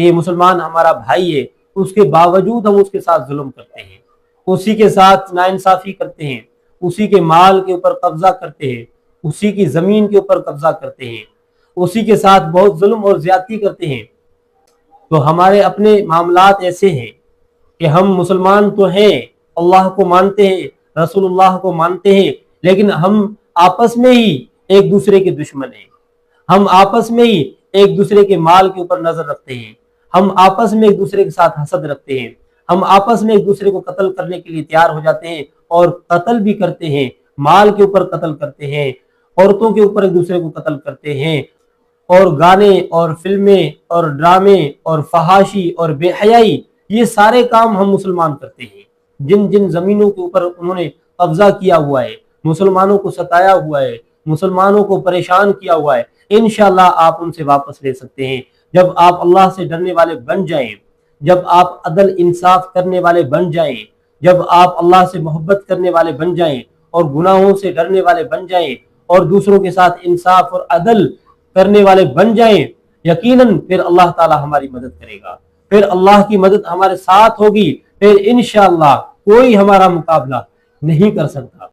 کہ مسلمان ہمارا بھائی ہے، اس کے باوجود ہم اس کے ساتھ ظلم کرتے ہیں، اسی کے ساتھ ناانصافی کرتے ہیں، اسی کے مال کے اوپر قبضہ کرتے ہیں، اسی کی زمین کے اوپر قبضہ کرتے ہیں، اسی کے ساتھ بہت ظلم اور زیادتی کرتے ہیں۔ تو ہمارے اپنے معاملات ایسے ہیں کہ ہم مسلمان تو ہیں، اللہ کو مانتے ہیں، رسول اللہ کو مانتے ہیں، لیکن ہم آپس میں ہی ایک دوسرے کے دشمن ہیں، ہم آپس میں ہی ایک دوسرے کے مال کے اوپر نظر رکھتے ہیں، ہم آپس میں ایک دوسرے کے ساتھ حسد رکھتے ہیں، ہم آپس میں ایک دوسرے کو قتل کرنے کے لیے تیار ہو جاتے ہیں، اور قتل بھی کرتے ہیں، مال کے اوپر قتل کرتے ہیں، عورتوں کے اوپر ایک دوسرے کو قتل کرتے ہیں، اور گانے اور فلمیں اور ڈرامے اور فحاشی اور بے حیائی، یہ سارے کام ہم مسلمان کرتے ہیں۔ جن جن زمینوں کے اوپر انہوں نے قبضہ کیا ہوا ہے، مسلمانوں کو ستایا ہوا ہے، مسلمانوں کو پریشان کیا ہوا ہے، انشاءاللہ آپ ان سے واپس لے سکتے ہیں جب آپ اللہ سے ڈرنے والے بن جائیں، جب آپ عدل انصاف کرنے والے بن جائیں، جب آپ اللہ سے محبت کرنے والے بن جائیں اور گناہوں سے ڈرنے والے بن جائیں اور دوسروں کے ساتھ انصاف اور عدل کرنے والے بن جائیں، یقیناً پھر اللہ تعالی ہماری مدد کرے گا، پھر اللہ کی مدد ہمارے ساتھ ہوگی، پھر انشاءاللہ کوئی ہمارا مقابلہ نہیں کر سکتا۔